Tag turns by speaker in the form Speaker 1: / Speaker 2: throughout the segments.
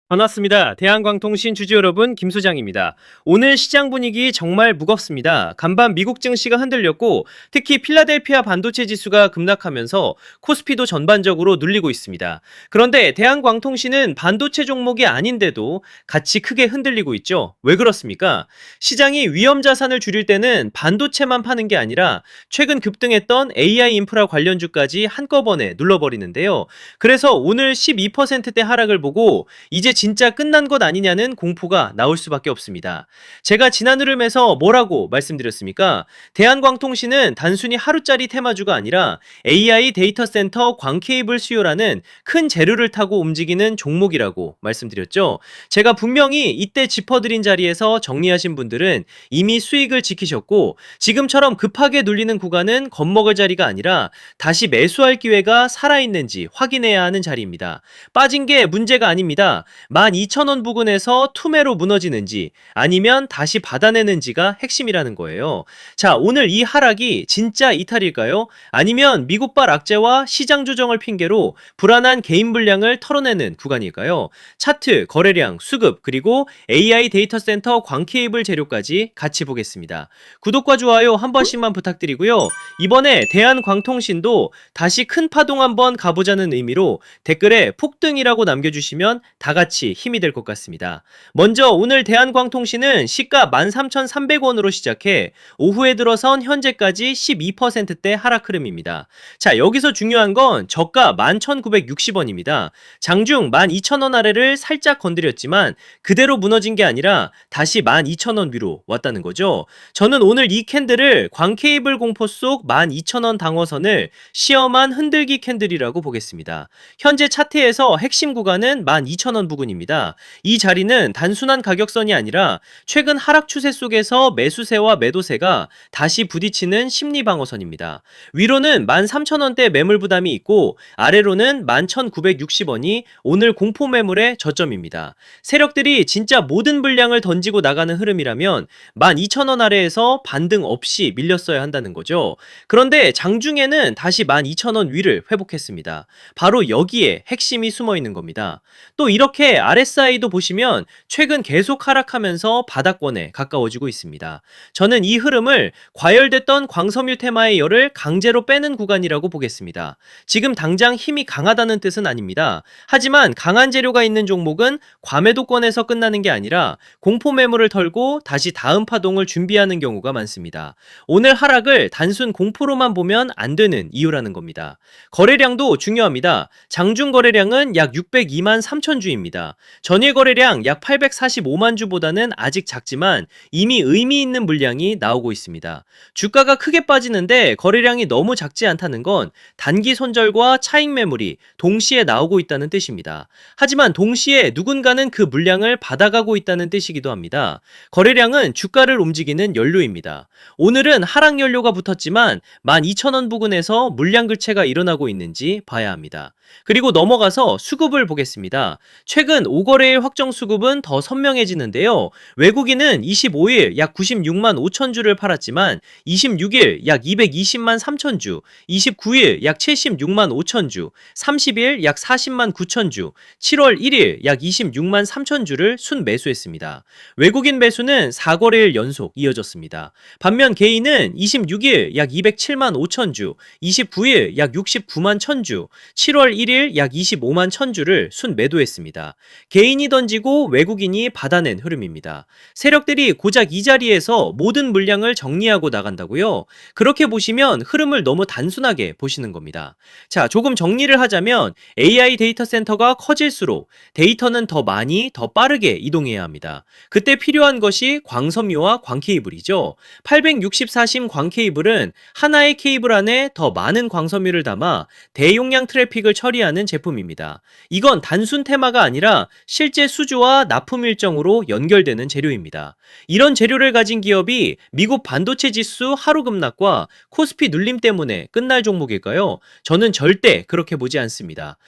Speaker 1: 반갑습니다. 대한광통신 주주 여러분, 김 소장입니다. 오늘 시장 분위기 정말 무겁습니다. 간밤 미국 증시가 흔들렸고 특히 필라델피아 반도체 지수가 급락하면서 코스피도 전반적으로 눌리고 있습니다. 그런데 대한광통신은 반도체 종목이 아닌데도 같이 크게 흔들리고 있죠. 왜 그렇습니까? 시장이 위험 자산을 줄일 때는 반도체만 파는 게 아니라 최근 급등했던 AI 인프라 관련주까지 한꺼번에 눌러버리는데요. 그래서 오늘 12%대 하락을 보고 이제 진짜 끝난 것 아니냐는 공포가 나올 수밖에 없습니다. 제가 지난 흐름에서 뭐라고 말씀드렸습니까? 대한광통신은 단순히 하루짜리 테마주가 아니라 AI 데이터 센터 광케이블 수요라는 큰 재료를 타고 움직이는 종목이라고 말씀드렸죠. 제가 분명히 이때 짚어드린 자리에서 정리하신 분들은 이미 수익을 지키셨고 지금처럼 급하게 눌리는 구간은 겁먹을 자리가 아니라 다시 매수할 기회가 살아있는지 확인해야 하는 자리입니다. 빠진 게 문제가 아닙니다. 12,000원 부근에서 투매로 무너지는지 아니면 다시 받아내는지가 핵심이라는 거예요. 자, 오늘 이 하락이 진짜 이탈일까요? 아니면 미국발 악재와 시장 조정을 핑계로 불안한 개인 물량을 털어내는 구간일까요? 차트, 거래량, 수급, 그리고 AI 데이터 센터 광케이블 재료까지 같이 보겠습니다. 구독과 좋아요 한 번씩만 부탁드리고요. 이번에 대한광통신도 다시 큰 파동 한번 가보자는 의미로 댓글에 폭등이라고 남겨주시면 다 같이 힘이 될 것 같습니다. 먼저 오늘 대한광통신은 시가 13,300원으로 시작해 오후에 들어선 현재까지 12%대 하락 흐름입니다. 자, 여기서 중요한 건 저가 11,960원입니다. 장중 12,000원 아래를 살짝 건드렸지만 그대로 무너진 게 아니라 다시 12,000원 위로 왔다는 거죠. 저는 오늘 이 캔들을 광케이블 공포 속 12,000원 방어선을 시험한 흔들기 캔들이라고 보겠습니다. 현재 차트에서 핵심 구간은 12,000원 부근입니다. 이 자리는 단순한 가격선이 아니라 최근 하락 추세 속에서 매수세와 매도세가 다시 부딪히는 심리 방어선입니다. 위로는 13,000원대 매물 부담이 있고 아래로는 11,960원이 오늘 공포 매물의 저점입니다. 세력들이 진짜 모든 물량을 던지고 나가는 흐름이라면 12,000원 아래에서 반등 없이 밀렸어야 한다는 거죠. 그런데 장중에는 다시 12,000원 위를 회복했습니다. 바로 여기에 핵심이 숨어 있는 겁니다. 또 이렇게 RSI도 보시면 최근 계속 하락하면서 바닥권에 가까워지고 있습니다. 저는 이 흐름을 과열됐던 광섬유 테마의 열을 강제로 빼는 구간이라고 보겠습니다. 지금 당장 힘이 강하다는 뜻은 아닙니다. 하지만 강한 재료가 있는 종목은 과매도권에서 끝나는 게 아니라 공포 매물을 털고 다시 다음 파동을 준비하는 경우가 많습니다. 오늘 하락을 단순 공포로만 보면 안 되는 이유라는 겁니다. 거래량도 중요합니다. 장중 거래량은 약 602만 3천 주입니다. 전일 거래량 약 845만 주보다는 아직 작지만 이미 의미 있는 물량이 나오고 있습니다. 주가가 크게 빠지는데 거래량이 너무 작지 않다는 건 단기 손절과 차익 매물이 동시에 나오고 있다는 뜻입니다. 하지만 동시에 누군가는 그 물량을 받아가고 있다는 뜻이기도 합니다. 거래량은 주가를 움직이는 연료입니다. 오늘은 하락 연료가 붙었지만 12,000원 부근에서 물량 교체가 일어나고 있는지 봐야 합니다. 그리고 넘어가서 수급을 보겠습니다. 최근 5거래일 확정 수급은 더 선명해지는데요. 외국인은 25일 약 96만 5천 주를 팔았지만 26일 약 220만 3천 주, 29일 약 76만 5천 주, 30일 약 40만 9천 주, 7월 1일 약 26만 3천 주를 순매수했습니다. 외국인 매수는 4거래일 연속 이어졌습니다. 반면 개인은 26일 약 207만 5천 주, 29일 약 69만 1천 주, 7월 1일 약 25만 1천 주를 순매도했습니다. 개인이 던지고 외국인이 받아낸 흐름입니다. 세력들이 고작 이 자리에서 모든 물량을 정리하고 나간다고요? 그렇게 보시면 흐름을 너무 단순하게 보시는 겁니다. 자, 조금 정리를 하자면 AI 데이터 센터가 커질수록 데이터는 더 많이 더 빠르게 이동해야 합니다. 그때 필요한 것이 광섬유와 광케이블이죠. 864심 광케이블은 하나의 케이블 안에 더 많은 광섬유를 담아 대용량 트래픽을 처리하는 제품입니다. 이건 단순 테마가 아니라 실제 수주와 납품 일정으로 연결되는 재료입니다. 이런 재료를 가진 기업이 미국 반도체 지수 하루 급락과 코스피 눌림 때문에 끝날 종목일까요? 저는 절대 그렇게 보지 않습니다.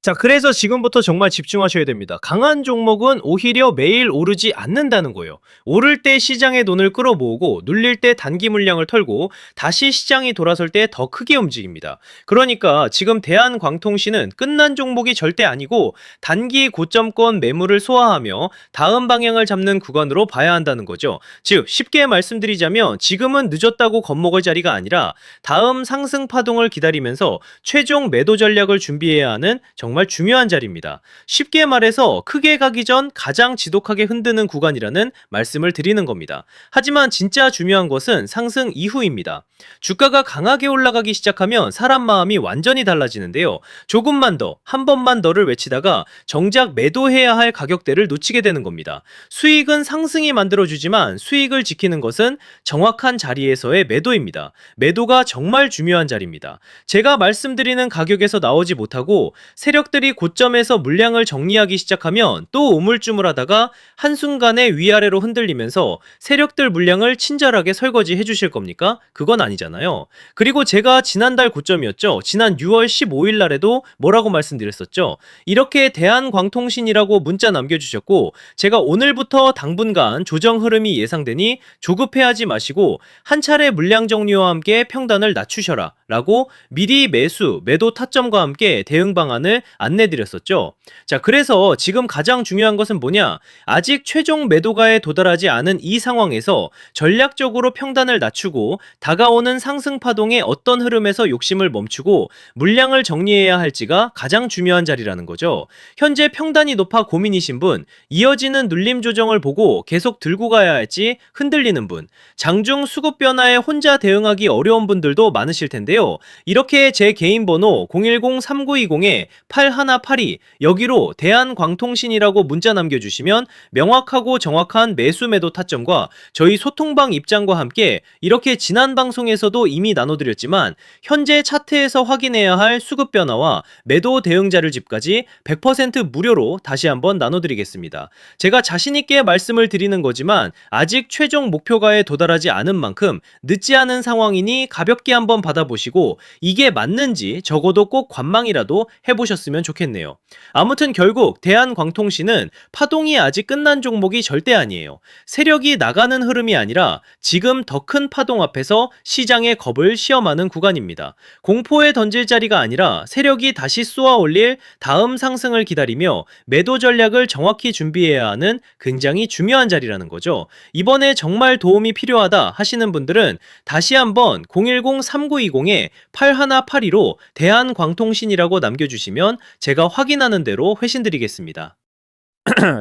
Speaker 1: 자, 그래서 지금부터 정말 집중하셔야 됩니다. 강한 종목은 오히려 매일 오르지 않는다는 거예요. 오를 때 시장의 돈을 끌어모으고 눌릴 때 단기 물량을 털고 다시 시장이 돌아설 때 더 크게 움직입니다. 그러니까 지금 대한광통신은 끝난 종목이 절대 아니고 단기 고점권 매물을 소화하며 다음 방향을 잡는 구간으로 봐야 한다는 거죠. 즉 쉽게 말씀드리자면 지금은 늦었다고 겁먹을 자리가 아니라 다음 상승 파동을 기다리면서 최종 매도 전략을 준비해야 하는 정말 중요한 자리입니다. 쉽게 말해서 크게 가기 전 가장 지독하게 흔드는 구간이라는 말씀을 드리는 겁니다. 하지만 진짜 중요한 것은 상승 이후입니다. 주가가 강하게 올라가기 시작하면 사람 마음이 완전히 달라지는데요. 조금만 더, 한 번만 더를 외치다가 정작 매도해야 할 가격대를 놓치게 되는 겁니다. 수익은 상승이 만들어주지만 수익을 지키는 것은 정확한 자리에서의 매도입니다. 매도가 정말 중요한 자리입니다. 제가 말씀드리는 가격에서 나오지 못하고 세력들이 고점에서 물량을 정리하기 시작하면 또 우물쭈물하다가 한순간에 위아래로 흔들리면서 세력들 물량을 친절하게 설거지해 주실 겁니까? 그건 아니잖아요. 그리고 제가 지난달 고점이었죠. 지난 6월 15일 날에도 뭐라고 말씀드렸었죠. 이렇게 대한광통신이라고 문자 남겨주셨고 제가 오늘부터 당분간 조정 흐름이 예상되니 조급해하지 마시고 한 차례 물량 정리와 함께 평단을 낮추셔라 라고 미리 매도 타점과 함께 대응 방안을 안내드렸었죠. 자, 그래서 지금 가장 중요한 것은 뭐냐? 아직 최종 매도가에 도달하지 않은 이 상황에서 전략적으로 평단을 낮추고 다가오는 상승 파동의 어떤 흐름에서 욕심을 멈추고 물량을 정리해야 할지가 가장 중요한 자리라는 거죠. 현재 평단이 높아 고민이신 분, 이어지는 눌림 조정을 보고 계속 들고 가야 할지 흔들리는 분, 장중 수급 변화에 혼자 대응하기 어려운 분들도 많으실 텐데요. 이렇게 제 개인 번호 010-3920-8182 여기로 대한광통신이라고 문자 남겨주시면 명확하고 정확한 매수 매도 타점과 저희 소통방 입장과 함께 이렇게 지난 방송에서도 이미 나눠드렸지만 현재 차트에서 확인해야 할 수급 변화와 매도 대응 자료집까지 100% 무료로 다시 한번 나눠드리겠습니다. 제가 자신있게 말씀을 드리는 거지만 아직 최종 목표가에 도달하지 않은 만큼 늦지 않은 상황이니 가볍게 한번 받아보시고 이게 맞는지 적어도 꼭 관망이라도 해보셨으면 좋겠네요. 아무튼 결국 대한광통신은 파동이 아직 끝난 종목이 절대 아니에요. 세력이 나가는 흐름이 아니라 지금 더 큰 파동 앞에서 시장의 겁을 시험하는 구간입니다. 공포에 던질 자리가 아니라 세력이 다시 쏘아 올릴 다음 상승을 기다리며 매도 전략을 정확히 준비해야 하는 굉장히 중요한 자리라는 거죠. 이번에 정말 도움이 필요하다 하시는 분들은 다시 한번 010-3920-8182로 대한광통신이라고 남겨주시면 제가 확인하는 대로 회신드리겠습니다.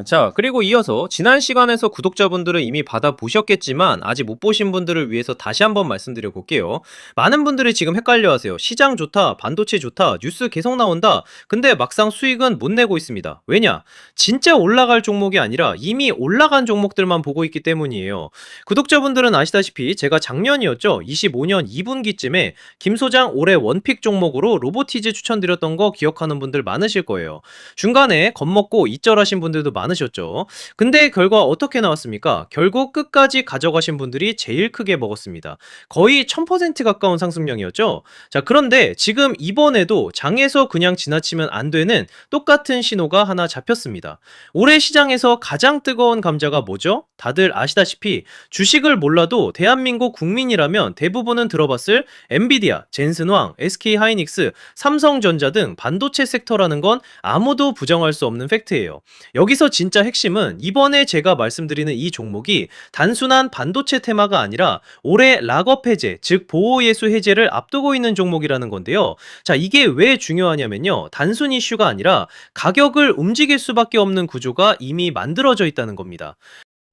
Speaker 1: 자, 그리고 이어서 지난 시간에서 구독자분들은 이미 받아보셨겠지만 아직 못 보신 분들을 위해서 다시 한번 말씀드려 볼게요. 많은 분들이 지금 헷갈려 하세요. 시장 좋다, 반도체 좋다, 뉴스 계속 나온다. 근데 막상 수익은 못 내고 있습니다. 왜냐? 진짜 올라갈 종목이 아니라 이미 올라간 종목들만 보고 있기 때문이에요. 구독자분들은 아시다시피 제가 작년이었죠. 25년 2분기쯤에 김 소장 올해 원픽 종목으로 로보티즈 추천드렸던 거 기억하는 분들 많으실 거예요. 중간에 겁먹고 이절하신 분들도 많으셨죠. 근데 결과 어떻게 나왔습니까? 결국 끝까지 가져가신 분들이 제일 크게 먹었습니다. 거의 1000% 가까운 상승량이었죠. 자, 그런데 지금 이번에도 장에서 그냥 지나치면 안 되는 똑같은 신호가 하나 잡혔습니다. 올해 시장에서 가장 뜨거운 감자가 뭐죠? 다들 아시다시피 주식을 몰라도 대한민국 국민이라면 대부분은 들어봤을 엔비디아, 젠슨황, SK하이닉스, 삼성전자 등 반도체 섹터라는 건 아무도 부정할 수 없는 팩트예요. 여기서 진짜 핵심은 이번에 제가 말씀드리는 이 종목이 단순한 반도체 테마가 아니라 올해 락업 해제, 즉 보호예수 해제를 앞두고 있는 종목이라는 건데요. 자, 이게 왜 중요하냐면요. 단순 이슈가 아니라 가격을 움직일 수밖에 없는 구조가 이미 만들어져 있다는 겁니다.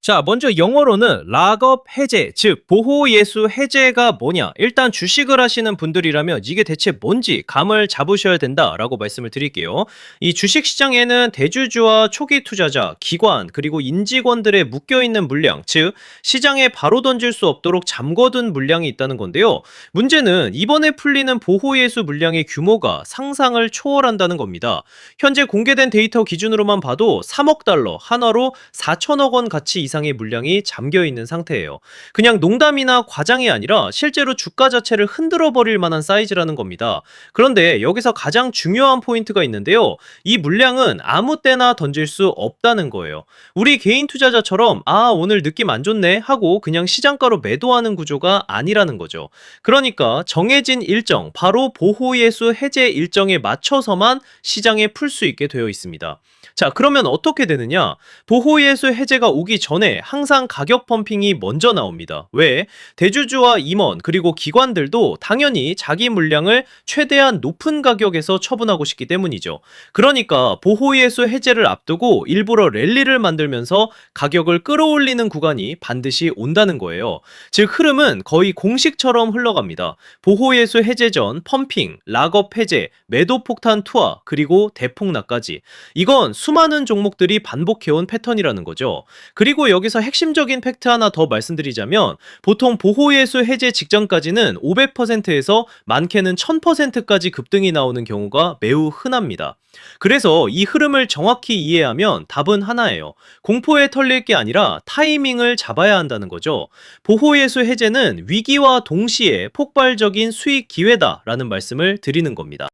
Speaker 1: 자, 먼저 영어로는 락업 해제, 즉 보호예수 해제가 뭐냐. 일단 주식을 하시는 분들이라면 이게 대체 뭔지 감을 잡으셔야 된다라고 말씀을 드릴게요. 이 주식시장에는 대주주와 초기 투자자, 기관, 그리고 인직원들의 묶여있는 물량, 즉 시장에 바로 던질 수 없도록 잠궈둔 물량이 있다는 건데요. 문제는 이번에 풀리는 보호예수 물량의 규모가 상상을 초월한다는 겁니다. 현재 공개된 데이터 기준으로만 봐도 3억 달러, 한화로 4천억 원 가치 이상 이상의 물량이 잠겨 있는 상태예요. 그냥 농담이나 과장이 아니라 실제로 주가 자체를 흔들어 버릴 만한 사이즈라는 겁니다. 그런데 여기서 가장 중요한 포인트가 있는데요. 이 물량은 아무 때나 던질 수 없다는 거예요. 우리 개인 투자자처럼 오늘 느낌 안 좋네 하고 그냥 시장가로 매도하는 구조가 아니라는 거죠. 그러니까 정해진 일정, 바로 보호예수 해제 일정에 맞춰서만 시장에 풀 수 있게 되어 있습니다. 자, 그러면 어떻게 되느냐? 보호예수 해제가 오기 전에 항상 가격 펌핑이 먼저 나옵니다. 왜? 대주주와 임원 그리고 기관들도 당연히 자기 물량을 최대한 높은 가격에서 처분하고 싶기 때문이죠. 그러니까 보호예수 해제를 앞두고 일부러 랠리를 만들면서 가격을 끌어올리는 구간이 반드시 온다는 거예요. 즉 흐름은 거의 공식처럼 흘러갑니다. 보호예수 해제 전 펌핑, 락업 해제, 매도 폭탄 투하, 그리고 대폭락까지. 이건 수많은 종목들이 반복해온 패턴이라는 거죠. 그리고 여기서 핵심적인 팩트 하나 더 말씀드리자면 보통 보호예수 해제 직전까지는 500%에서 많게는 1000%까지 급등이 나오는 경우가 매우 흔합니다. 그래서 이 흐름을 정확히 이해하면 답은 하나예요. 공포에 털릴 게 아니라 타이밍을 잡아야 한다는 거죠. 보호예수 해제는 위기와 동시에 폭발적인 수익 기회다라는 말씀을 드리는 겁니다.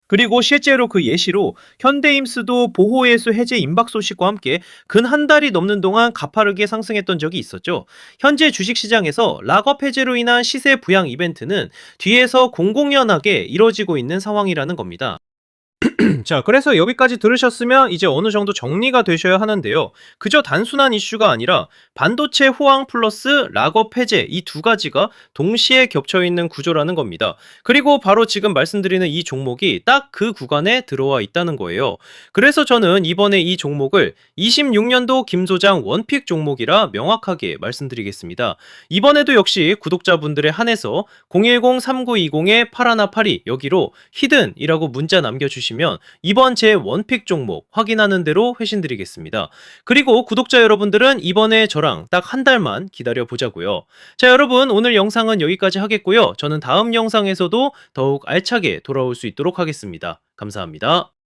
Speaker 1: 그리고 실제로 그 예시로 현대임스도 보호예수 해제 임박 소식과 함께 근 한 달이 넘는 동안 가파르게 상승했던 적이 있었죠. 현재 주식시장에서 락업 해제로 인한 시세 부양 이벤트는 뒤에서 공공연하게 이뤄지고 있는 상황이라는 겁니다. 자, 그래서 여기까지 들으셨으면 이제 어느 정도 정리가 되셔야 하는데요. 그저 단순한 이슈가 아니라 반도체 호황 플러스 락업 해제 이 두 가지가 동시에 겹쳐 있는 구조라는 겁니다. 그리고 바로 지금 말씀드리는 이 종목이 딱 그 구간에 들어와 있다는 거예요. 그래서 저는 이번에 이 종목을 26년도 김 소장 원픽 종목이라 명확하게 말씀드리겠습니다. 이번에도 역시 구독자분들에 한해서 010-3920-8182 여기로 히든이라고 문자 남겨주시면 이번 제 원픽 종목 확인하는 대로 회신드리겠습니다. 그리고 구독자 여러분들은 이번에 저랑 딱 한 달만 기다려 보자고요. 자, 여러분 오늘 영상은 여기까지 하겠고요. 저는 다음 영상에서도 더욱 알차게 돌아올 수 있도록 하겠습니다. 감사합니다.